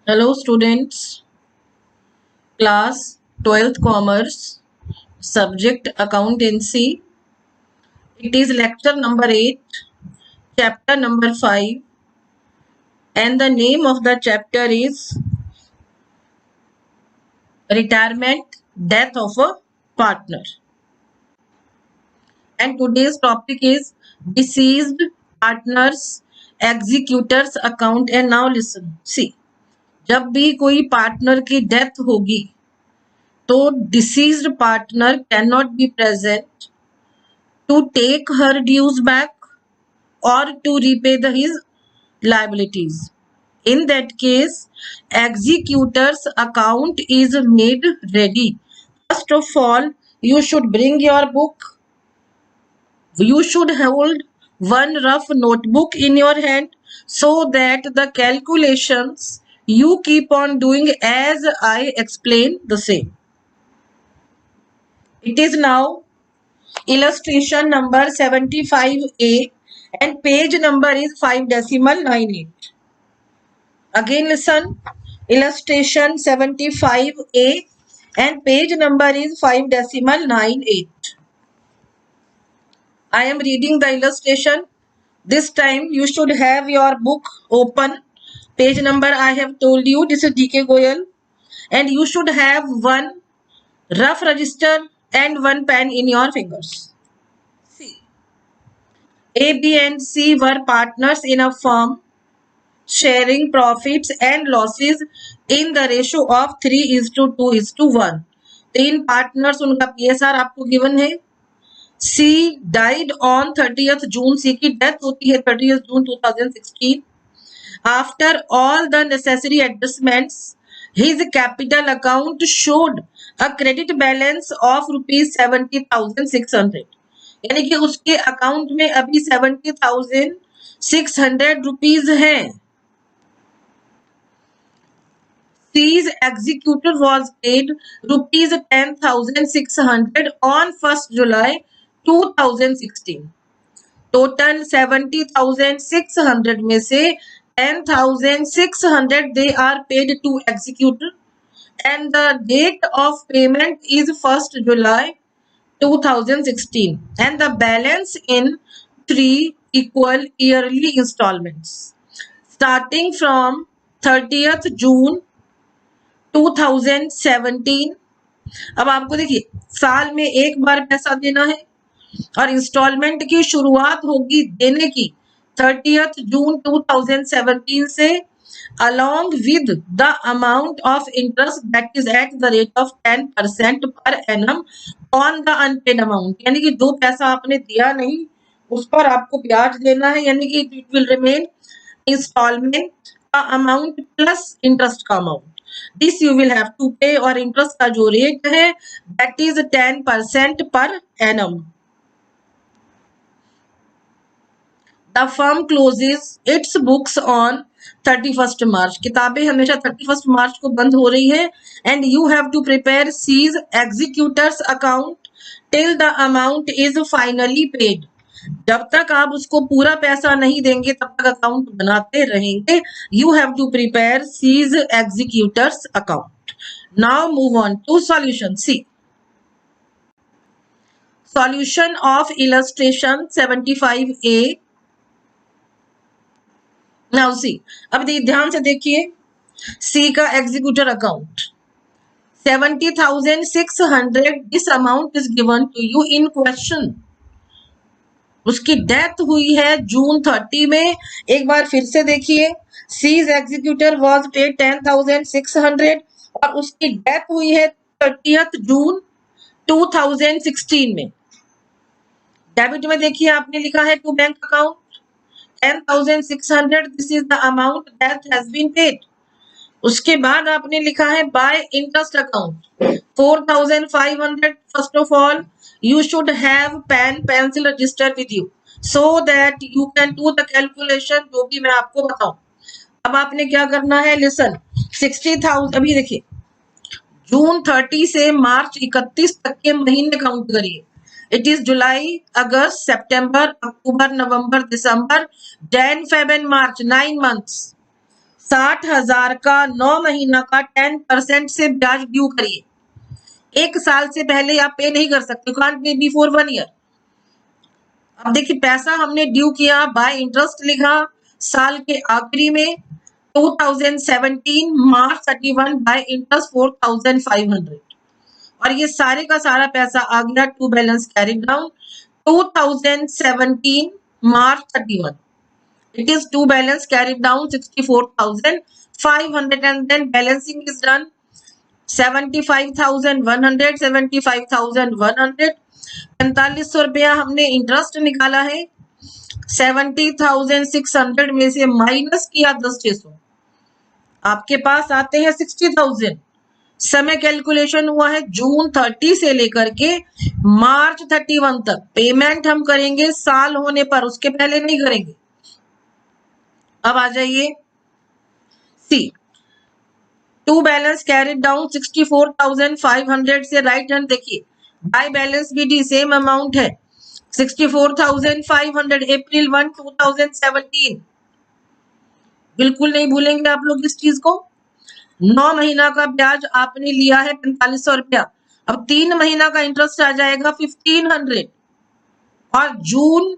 Hello students, class 12th commerce, subject accountancy. It is lecture number 8, chapter number 5, and the name of the chapter is retirement, death of a partner. And today's topic is deceased partners, executors account. And now listen, see, जब भी कोई partner की death होगी तो deceased partner can not be present to take her dues back or to repay his liabilities. In that case, executor's account is made ready. First of all, you should bring your book. You should hold one rough notebook in your hand so that the calculations you keep on doing as I explain the same. It is now illustration number 75A and page number is 5.98. Again listen, illustration 75A and page number is 5.98. I am reading the illustration. This time you should have your book open. Page number I have told you, this is DK Goyal, and you should have one rough register and one pen in your fingers. See, A, B and C were partners in a firm sharing profits and losses in the ratio of 3:2:1. तीन partners, उनका PSR आपको given है. C died on 30th June. C की death होती है 30th June 2016. After all the necessary adjustments, his capital account showed a credit balance of ₹70,600. यानी कि उसके अकाउंट में अभी 70,600 रुपीज है. C's executor was paid ₹10,600 on 1st July 2016. Total 70,600 में से 10,600 they are paid to executor and the date of payment is 1st July 2016 and the balance in 3 equal yearly installments starting from 30th June 2017. अब आपको देखिए, साल में एक बार पैसा देना है और इंस्टॉलमेंट की शुरुआत होगी देने की 30th June 2017 से, along with the amount of interest that is at the rate of 10% per annum on the unpaid amount. यानी कि जो पैसा आपने दिया नहीं उस पर आपको ब्याज देना है, यानी कि it will remain इंस्टॉलमेंट का अमाउंट प्लस इंटरेस्ट का amount. This you will have to pay और इंटरेस्ट का जो रेट है that is 10% per annum. The firm closes its books on 31st March. किताबें हमेशा 31st March को बंद हो रही है. And you have to prepare C's executors account till the amount is finally paid. जब तक आप उसको पूरा पैसा नहीं देंगे तब तक अकाउंट बनाते रहेंगे. You have to prepare C's executors account. Now move on to solution. C solution of illustration 75A. Now C, अब ध्यान से देखिए, सी का executor account 70,600. This amount is given to you in question. उसकी death हुई है जून 30 में. एक बार फिर से देखिए, सीज एग्जीक्यूटर वाज पेड 10,600 और उसकी डेथ हुई है 30th June 2016 में. डेबिट में देखिए आपने लिखा है to bank account 10,600. This is the amount that has been paid. उसके बाद आपने लिखा है by interest account 4,500. First of all you should have pen pencil register with you so that you can do the calculation जो भी मैं आपको बताऊं. अब आपने क्या करना है, लिसन. 60,000 अभी देखिए, जून 30 से मार्च 31 तक के महीने काउंट करिए. It is July, August, September, October, November, December, Jain, Feb and March, 9 months. 60,000 का 9 महीना का 10% से ब्याज ड्यू करिए। 1 साल से पहले आप पे नहीं कर सकते, कांट पे बिफोर 1 ईयर। अब देखिए पैसा हमने ड्यू किया, बाय इंटरेस्ट लिखा साल के आखिरी में 2017 मार्च 31 बाय इंटरेस्ट 4,500 और ये सारे का सारा पैसा आ गया to balance carry down 2017 March 31. It is to balance carried down 64,500 and then balancing is done 75,100 75,100 4500 रुपया हमने इंटरेस्ट निकाला है 70,600 में से माइनस किया 10,600 आपके पास आते हैं 60,000। समय कैलकुलेशन हुआ है जून 30 से लेकर के मार्च 31 तक। पेमेंट हम करेंगे साल होने पर, उसके पहले नहीं करेंगे। अब आ जाइए C to balance carried down 64,500 से राइट हैंड देखिए by balance BD same amount है 64,500 अप्रैल 1 2017। बिल्कुल नहीं भूलेंगे आप लोग इस चीज को। 9 महीना का ब्याज आपने लिया है 4500 रुपया, अब 3 महीना का इंटरेस्ट आ जाएगा 1500 और जून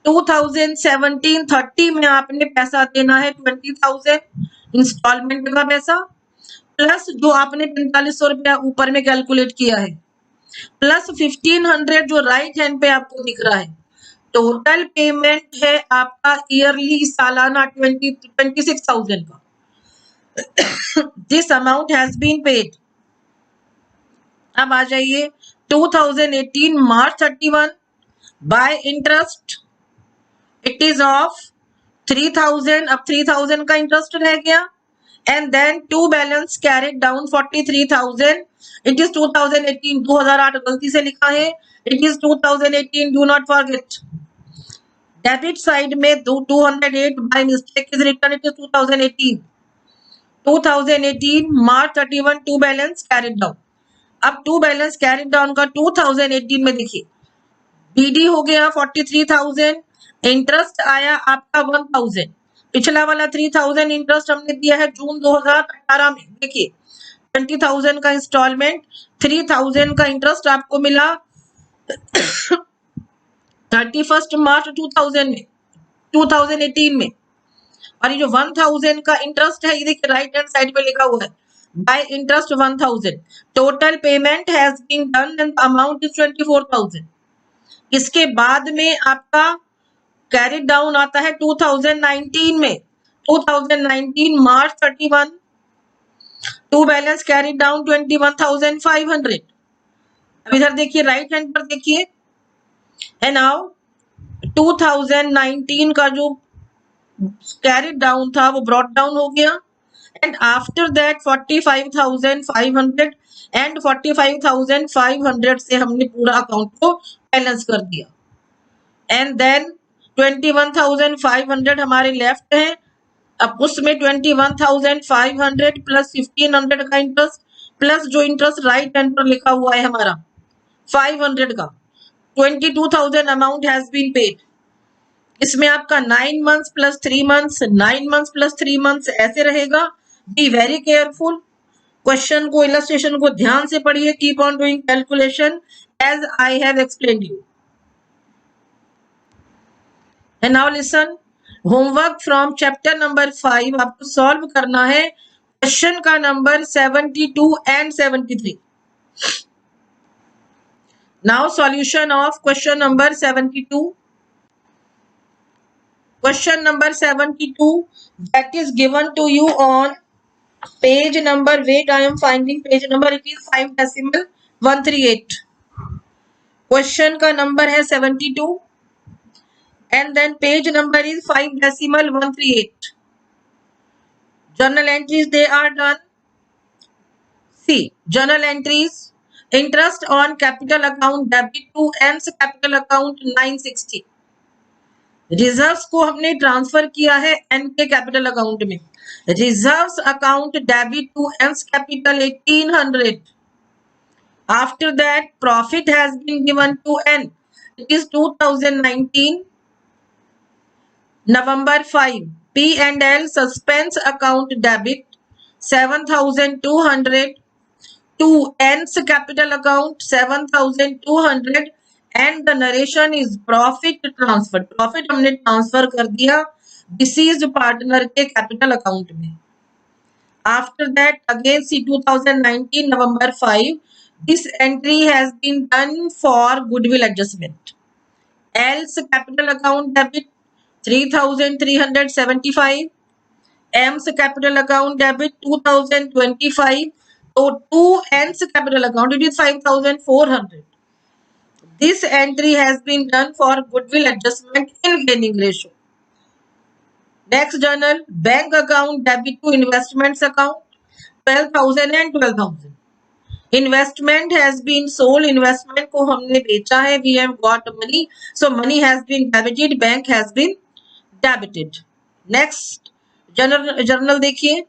2017 30 में आपने पैसा देना है 20,000 इंस्टॉलमेंट का पैसा प्लस जो आपने 4500 रुपया ऊपर में कैलकुलेट किया है प्लस 1500 जो राइट हैंड पे आपको दिख रहा है। टोटल पेमेंट है आपका ईयरली सालाना 26,000 का। This amount has been paid. अब आ जाइए 2018 March 31 by interest it is of 3,000। अब 3,000 का इंटरेस्ट रह गया and then to balance carried down 43,000 it is 2018 2008 गलती से लिखा है it is 2018 do not forget. Debit side में 208 by mistake is return it is 2018 March 31 to balance carried down. अब टू बैलेंस कैरिड डाउन का 2018 में देखिए बीडी हो गया 43,000, इंटरेस्ट आया आपका 1,000, पिछला वाला 3,000 इंटरेस्ट हमने दिया है जून 2018 में। देखिए 20,000 का इंस्टॉलमेंट 3,000 का इंटरेस्ट आपको मिला 31 मार्च 2018 में और ये जो 1,000 का इंटरेस्ट है ये देखिए राइट हैंड साइड पे लिखा हुआ है by interest 1,000। Total payment has been done and amount is 24,000। इसके बाद में आपका कैरिड डाउन आता है 2019 में 2019 मार्च 31 टू बैलेंस कैरिड डाउन 21,500। अब इधर देखिए राइट हैंड पर देखिए एंड नाउ 2019 का जो कैरिड डाउन था वो ब्रॉट डाउन हो गया एंड आफ्टर दैट 45,500 एंड 45,500 से हमने पूरा अकाउंट को बैलेंस कर दिया एंड देन 21,500 हमारे लेफ्ट है। अब उसमें 21,500 प्लस 1,500 का इंटरेस्ट प्लस जो इंटरेस्ट राइट हैंड पर लिखा हुआ है हमारा 500 का 22,000 अमाउंट हैज बीन पेड। इसमें आपका 9 months plus 3 months 9 months plus 3 months ऐसे रहेगा। बी वेरी केयरफुल, क्वेश्चन को इलस्ट्रेशन को ध्यान से पढ़िए, keep on doing calculation as I have explained you. And now listen, homework from chapter number 5 आपको सॉल्व करना है क्वेश्चन का number 72 and 73। Now solution of question number 72. Question number 72 that is given to you on page number, wait I am finding page number, it is 5.138। Question का number है 72 and then page number is 5.138। journal entries they are done। see journal entries interest on capital account debit to N's capital account 960। Reserves को हमने transfer किया है N के capital account में। Reserves account debit to M's capital 1,800। After that profit has been given to N it is 2019 November 5 P&L suspense account debit 7,200 to N's capital account 7,200 and the narration is profit transfer. Profit हमने transfer कर दिया deceased partner के capital account में. After that, again see 2019 November 5, this entry has been done for goodwill adjustment. L's capital account debit 3,375, M's capital account debit 2,025. So 2N's capital account it is 5,400. This entry has been done for goodwill adjustment in gaining ratio. Next journal, bank account debit to investments account 12,000 and 12,000. Investment has been sold. Investment को हमने बेचा है. We have got money. So money has been debited. Bank has been debited. Next journal देखिए.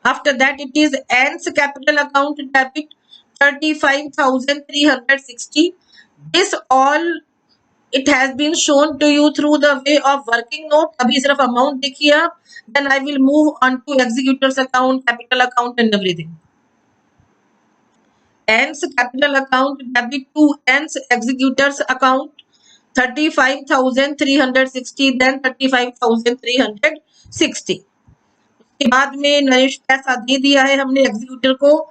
After that it is N's capital account debit 35,360. This all it has been shown to you through the way of working note. अभी सिर्फ amount देखिए आप. Then I will move on to executors account, capital account and everything. N's capital account debit to N's executors account 35,360. Then 35,360. के बाद में नरेश पैसा दे दिया है हमने एग्जीक्यूटर को.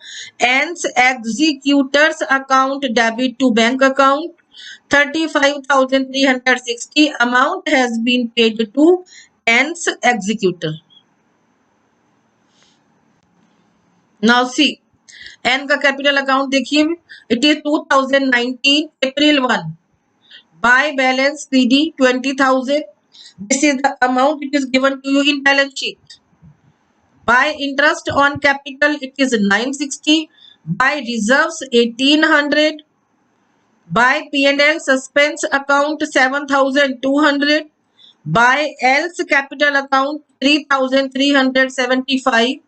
N's executors account debit to bank account 35,360. Amount has been paid to N's executor. Now see, N का capital account देखिए. It is 2019 April 1. By balance PD 20,000. This is the amount it is given to you in balance sheet. By interest on capital it is 960. By reserves 1,800. By P&L suspense account 7,200. By L's capital account 3,375.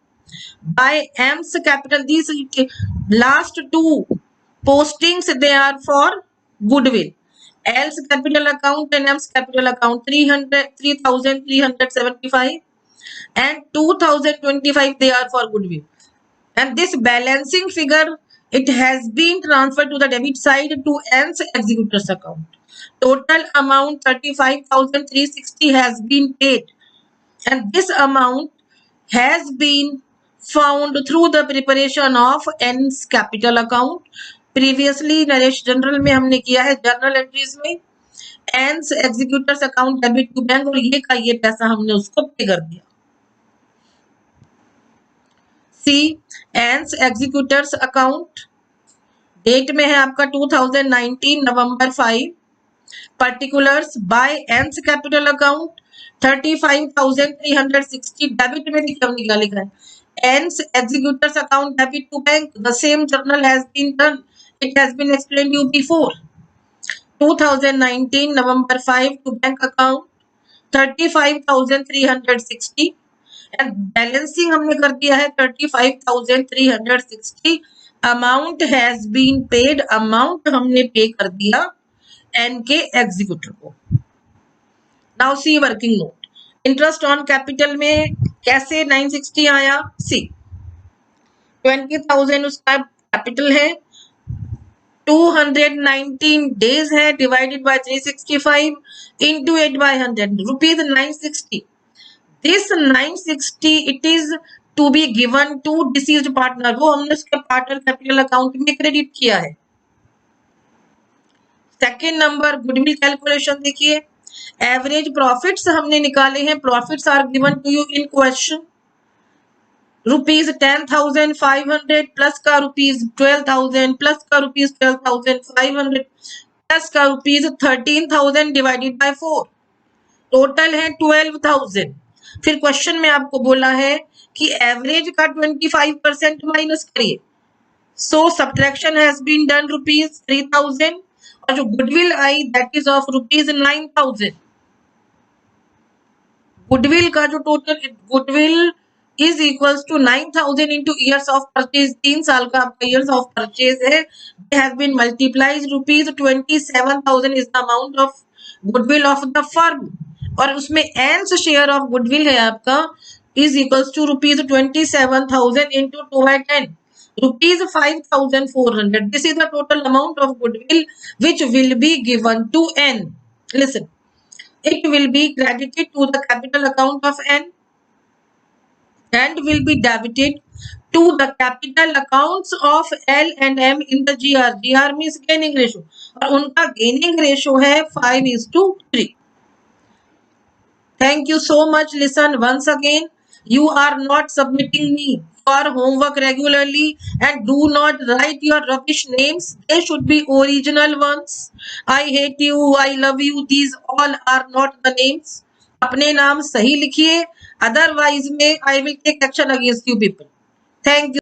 By M's capital, these last two postings they are for goodwill. L's capital account and M's capital account 3,375 and 2,025 they are for goodwill. And this balancing figure it has been transferred to the debit side to N's executors account. Total amount 35,360 has been paid, and this amount has been found through the preparation of N's capital account. Previously Naresh general में हमने किया है journal entries में N's executors account debit to bank और ये का ये पैसा हमने उसको पे कर दिया. सी N's executors account डेट में है आपका 2019 November 5. Particulars by N's capital account 35,360 debit में हमने क्या लिखा है N's executors account debit to bank. The same journal has been done. It has been explained you before. 2019 November 5 to bank account 35,360 and balancing हमने कर दिया है 35,360. Amount has been paid. Amount हमने पे कर दिया N के executor को. Now see working note. Interest on capital में कैसे 960 आया. सी 20,000 उसका कैपिटल है. 219 डेज है divided by 365 into 8/100 rupees 960. This 960 it is to be given to deceased partner. वो हमने उसके पार्टनर कैपिटल अकाउंट में क्रेडिट किया है. सेकेंड नंबर गुडविल कैलकुलेशन देखिए. एवरेज प्रॉफिट्स हमने निकाले हैं. Profits are given to you in question. Rupees 10,500 plus का रुपीज 12,000 प्लस का रुपीज 12,500 प्लस का रुपीज 13,000 डिवाइडेड बाय 4. टोटल है 12,000. फिर क्वेश्चन में आपको बोला है कि एवरेज का 25% माइनस करिए. So subtraction has been done rupees 3,000 और जो गुडविल आई that is of rupees 9,000. Goodwill का जो total goodwill is equals to 9,000 into years of purchase. 3 साल का आपका ईयर्स ऑफ परचेज है. They have been multiplied rupees 27,000 is the amount of goodwill of the firm और उसमें A's share of goodwill है आपका is equals to ₹27,000 into 2/10 ₹5,400. This is the total amount of goodwill which will be given to N. Listen, it will be credited to the capital account of N and will be debited to the capital accounts of L and M in the GR. GR means gaining ratio और उनका gaining ratio है 5:3. Thank you so much. Listen once again. You are not submitting me for homework regularly and do not write your rubbish names. They should be original ones. I hate you. I love you. These all are not the names. अपने नाम सही लिखिए. Otherwise, I will take action against you people. Thank you.